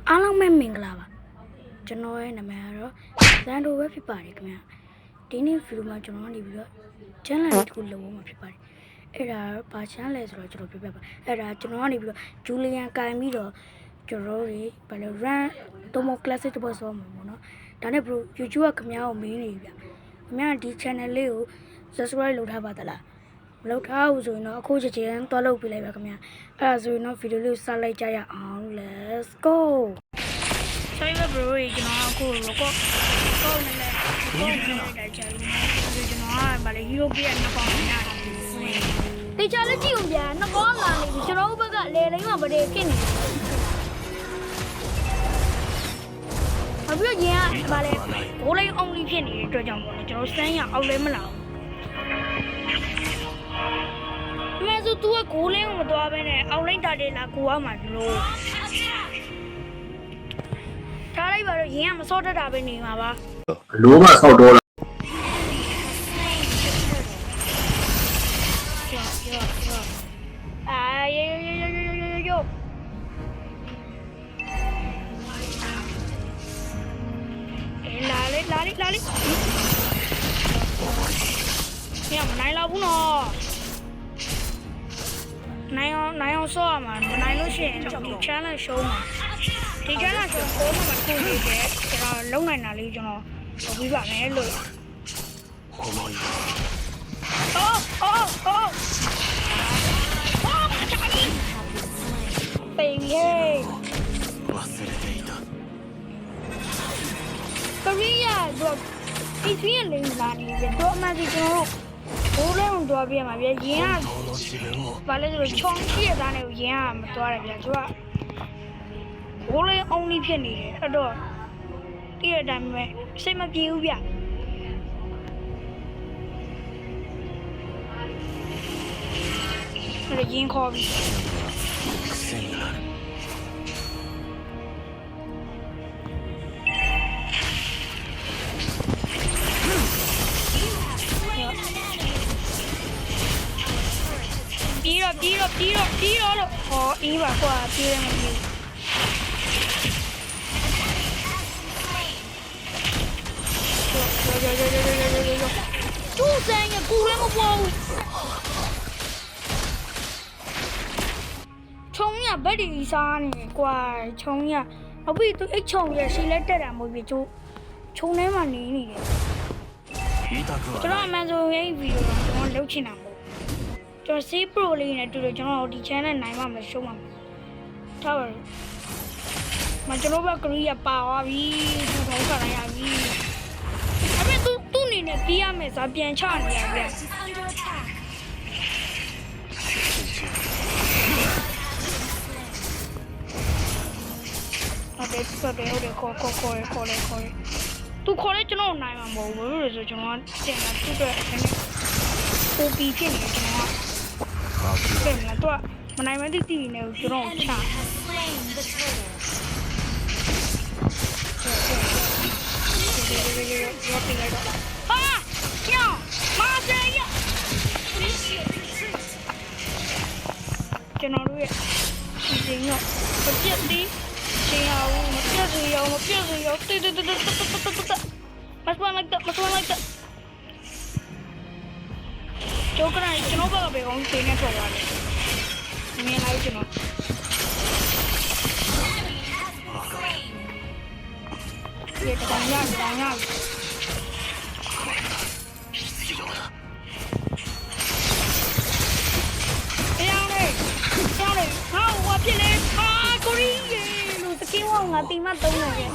အားလုံးပဲမင်္ဂလာပါကျွန်တော်ရဲ့နာမည်ကတော့ဇန်ဒိုပဲဖြစ်ပါတယ်ခင်ဗျာဒီနေ့ဗီဒီယိုမှာကျွန်တော်နေပြီးတော့ channel လေးတစ်ခုလုပ်ဖို့မှာဖြစ်ပါတယ်အဲ့ဒါဘာ channel လဲဆိုတော့ကျွန်တော်ပြပြပါအဲ့ဒါကျွန်တော်ကနေပြီးတော့ဂျူလီယန်ကင်ပြီးတော့ကျွန်တော်တွေဘာလဲ run တော့မ classic တပတ်ဆောမှာပေါ့နော်ဒါနဲ့ဘလို့ YouTube ကခင်ဗျားကိုမင်းနေပြီဗျခင်ဗျားဒီ channel လေးကို subscribe လုပ်ထားပါသလားမလုပ်ထားဘူးဆိုရင်တော့အခုချက်ချင်းသွားလုပ်ပြလိုက်ပါခင်ဗျာအဲ့ဒါဆိုရင်တော့ဗီဒီယိုလေးစလိုက်ကြရအောင် let's go sorry bro ကျွန်တော်အခု record နေလဲတိုက်ကြလို့ကျွန်တော်ကဗာလေ hero ပြည့်နှစ်ပေါင်းများတယ်တေချာလေးကြည့်ဦးဗျာနှစ်ပေါင်းလာနေပြီကျွန်တော်ဘက်ကလေလိမ့်မှာဗရေဖြစ်နေအပြည့်ရင်ကဗာလေဘိုးလိမ့်အောင်လေးဖြစ်နေတဲ့အတွက်ကြောင့်ပေါ့လေကျွန်တော်စမ်းရအောင်လဲမလာဘူးမဲဆိုသူကဂိုးလင်းကိုမသွားဘဲနဲ့အောင်လိမ့်တာတယ်လားကိုရမှာလို့ထားလိုက်ပါတော့ရင်ကမစောတတ်တာပဲနေမှာပါလိုမဆောက်တော့လားအာယေလာလေညမနိုင်တော့ဘူးနော်နိုင်အောင်ဆော့ရမှာမနိုင်လို့ရှိရင်ဒီ challenge show မှာဒီ challenge show ကိုမှမခုနေတယ်ကျွန်တော်လုံနိုင်တာလေးကျွန်တော်လုပ်ပြီးပါမယ်လို့ပိန်ဟေးကရီးယားတော့ဒီဖီးလေးလာနေတယ်တော့အမှန်ကြီးကျွန်တော်ဘိုးလုံးတော့ပြရမှာဗျရင်ကဘာလဲဆိုတော့ချုံရှိရတဲ့နဲ့ရင်ကမသွားတယ်ဗျသူကဘိုးလေးအောင်နေဖြစ်နေတယ်အဲ့တော့ဒီရတိုင်းပဲစိတ်မပြေဘူးဗျအဲ့ရင်ခေါ်ပြီးပြီးတော့လို့ဟောအေးပါကွာပြေးတယ်မပြေးတူစံရကူလည်းမပေါ်ဘူးချုံရဗတ်ဒီစားနေကွာချုံရနောက်ပြီးသူအိတ်ချုံရစီလက်တက်တာမဟုတ်ဘူးချုံထဲမှာနေနေတယ်ကျွန်တော်အမှန်ဆိုရင်ဗီဒီယိုတော့ကျွန်တော်လုပ်ချင်တာမဟုတ်ကျွန်တော် C Pro လေးနဲ့တူတယ်ကျွန်တော်ဒီ channel နိုင်မှမရှုံးမှာထားပါမကျွန်တော်ဘက်ကရီးရပါသွားပြီသူ့ဘောက်ကလည်းရပြီအဲ့မဲ့သူ့အနေနဲ့ပြေးရမယ်ဆိုပြန်ချနေရဗျဟုတ်တယ်ခေါ်သူခေါ်လဲကျွန်တော်နိုင်မှာမဟုတ်ဘူးလို့ဆိုကျွန်တော်တင်တာသူ့အတွက်ကိုပီဖြစ်နေကျွန်တော်ကပြန်လာတော့မနိုင်မသိတည်နေကိုကျွန်တော်ချဟာညောမာစေရကျွန်တော်တို့ရဲ့ဒီညောမပြတ်သေးချင်းအောင်မပြတ်စေရောတိတ်မစမလိုက်တော့ကျောက်ကလည်းကျွန်တော်ဘက်ကပဲအောင်သိနေထွက်သွားတယ်။မြင်လိုက်ကျွန်တော်ဒီတောင်ရပြောင်းလေဟာဝါဖြစ်လေအာကိုရီးလို့စကင်းဝငါတိမတုံးနေတယ်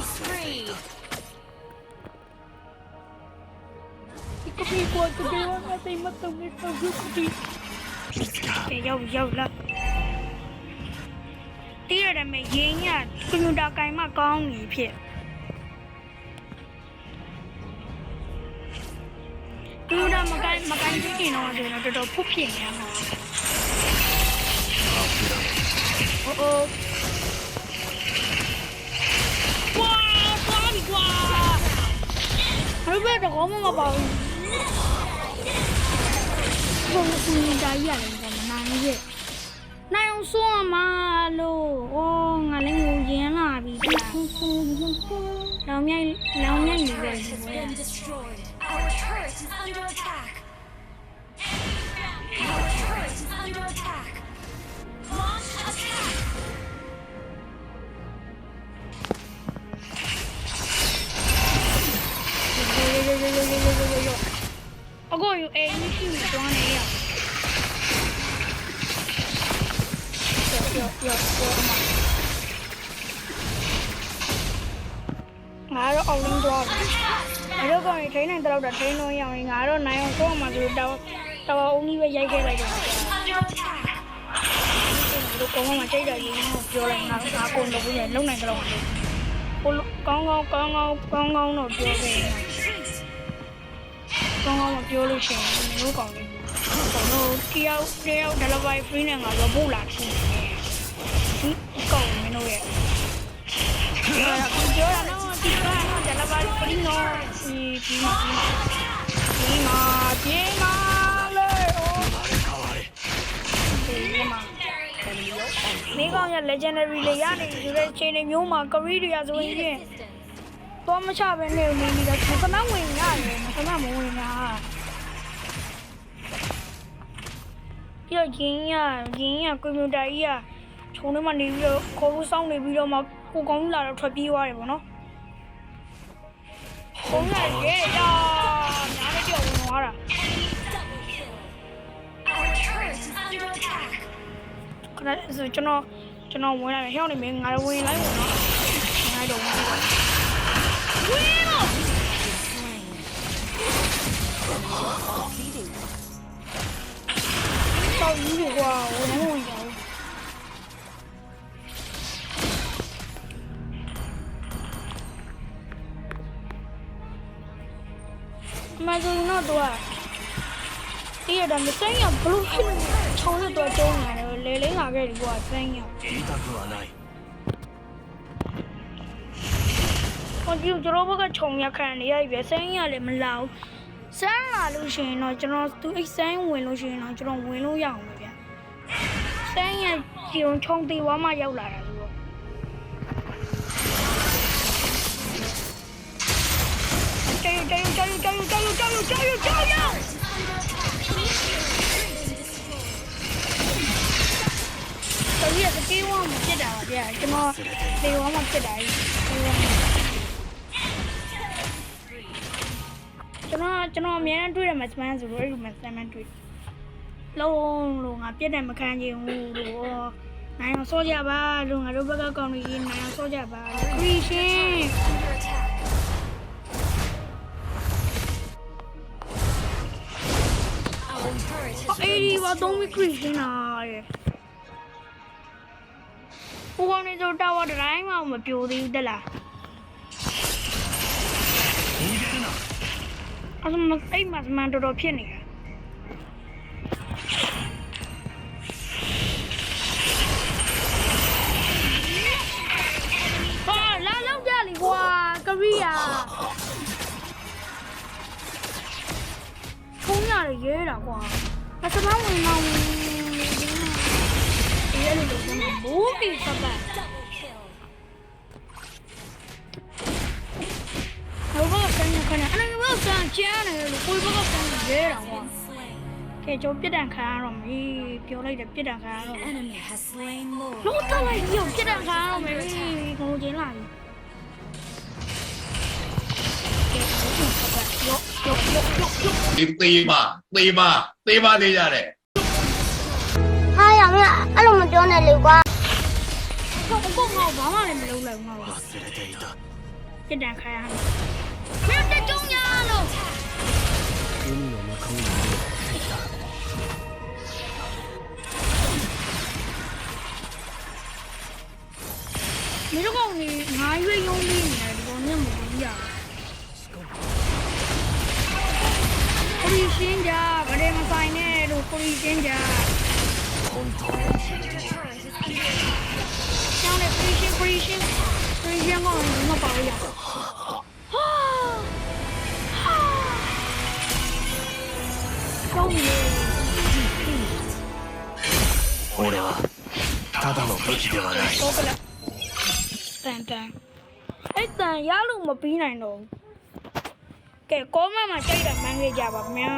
ကပီကိုတူတယ်ငါတိမတုံးနေတော့ဒီရောက်လာတီးရတယ်မရင်ညကွန်ပျူတာကင်မကောင်းနေဖြစ်ကွန်ပျူတာမကိုင်းကြည့်နေတော့ဆိုတော့တော်တော်ဖုတ်ဖြစ်နေမှာအိုးဝါပါဒီကွာဘယ်တော့မှမပါဘူးဘုံကူနေတာကြီးရတယ်ကမနိုင်ရဲ့နိုင်အောင်စွန့်မှာလို့ဩငါလည်းငိုရင်းလာပြီဗျာ မြိုင်လောင်မြိုင်နေပဲ Has been destroyed. Our turret is under attack. Our turret is under attack. Launch attack. အကိုယူအေးရှိနေသွားနေရငါတော့အောင်လင်းသွားတယ်။အဲ့တော့ကောင်ထိန်းနိုင်တော့တာထိန်းလို့ရအောင်ငါတော့နိုင်အောင်တော့မှဆိုတော့အုံးကြီးပဲရိုက်ခဲ့လိုက်တယ် Under attack. ။ဒီကောင်ကကြိတ်တယ်ရင်းကိုပြောလိုက်ငါကုန်လို့ပြီးလုံနိုင်တော့တယ်။ကိုကောင်းတော့ပြောခဲ့တယ်။ကောင်းမပြောလို့ရှိရင်မျိုးကောင်းလေးကျွန်တော်တယောက် delivery free နဲ့ငါတော့ပို့လာတယ်ဒီကောင်းမင်းတို့ရဲ့ပြောရတော့ဒီက delivery free နော်ဒီမှာလေဒီကောင်ရ legendary လေရနေဆိုတဲ့ချိန်မျိုးမှာ career တွေရဆိုရင်တော့မချပဲနေနေပြီးတော့ခဏဝင်ရတယ်ခဏမဝင်တာပြီးတော့ရင်းရကွန်ပျူတာကြီးကခြုံထဲမှာနေပြီးတော့ခေါ်ဖို့စောင့်နေပြီးတော့မှကိုကောင်းလာတော့ထွက်ပြေးသွားတယ်ပေါ့နော်ခုံးရတယ်ညာလည်းကြောက်ဝင်သွားတာ Our turret is under attack. ခဏဆိုကျွန်တော်ဝင်လာမယ်ဟဲ့နေမင်းငါတော့ဝင်လိုက်ဝင်တော့ငါတော့ဝင်တော့တော့ယူရကွာဝင်ကြမဆိုတော့ဒီရတဲ့ဆိုင်ရဘလို့ဖြစ်ချောင်းရတော့ကျုံးနေတယ်လေလေးလာခဲ့ဒီကွာဆိုင်ရ我就知道我个穷也看你也别生意了没老，生了路线了，就那都一生ဝင်路线了，就那ဝင်路样了边。生意就从地方嘛要来了，是不？加油加油加油加油加油加油加油加油！这里是地方嘛，这点的，什么地方嘛，这点。ကျွန်တော်အများနဲ့တွေ့တယ်မစမန်ဆိုတော့အဲ့လိုမစမန်တွေ့လုံးငါပြက်တယ်မခံချင်ဘူးလို့နိုင်အောင်စောကြပါလို့ငါတို့ဘက်ကကောင်းနေရင်နိုင်အောင်စောကြပါခရီးရှင် Our turret has အေးဒီဘာသုံးပြီးခရီးရှင်လာရဲ့ဟိုကောင်နေတော့တာဝါတိုင်းမှမပြိုသေးဘူးတက်လားအဲ့မစမန်တော်ဖြစ်နေတာဟာလာလောက်ကြလေကွာကရီးယာထုံးရတယ်ရဲတာကွာမစမန်ဝင်မောင်းဒီအဲ့လိုလုပ်နေမိုးပြီးပတ်ပတ် double kill. ဘယ်ဘက်ကဆန်းနေခဏအဲ့ဘက်ကဆန်းကျန်းနေလို့ကိုယ်ဘက်ကဆန်းရဲတာကွာ Slain. ကဲကျွန်တော်ပြစ်ဒဏ်ခံရတော့မေးပြောလိုက်တယ်ပြစ်ဒဏ်ခံရတော့ Enemy has slain Lord. လို့တော့လိုက်ရောပြစ်ဒဏ်ခံရတော့မေးကိုချင်းလာပြီသေပါသေးကြတယ် ဟာရမင်းအဲ့လိုမပြောနဲ့လေကွာ ကိုငါဘာမှလည်းမလုပ်လိုက်ဘူးငါပြစ်ဒဏ်ခံရတယ်မင်းတက်ကြုံရလို့မင်းတို့ကောင်ကြီးငါရွေးရုံးလေးနေတယ်ဒီကောင်နဲ့မဝင်ရဘူးခရီးရှင်းကြဗရေမဆိုင်နဲ့လို့ခရီးရှင်းကြ Your turret is under attack. ကျောင်းနဲ့ခရီးရှင်းကောင်ကြီးမပါဘူးရဟာကျောင်းလေး俺はただの武器ではない。တော့ကလည်းတန် အဲ့တန်ရလို့မပြီးနိုင်တော့ဘူးကဲကောမန့်မှာကြိုက်တာမှန်းခဲ့ကြပါခင်ဗျာ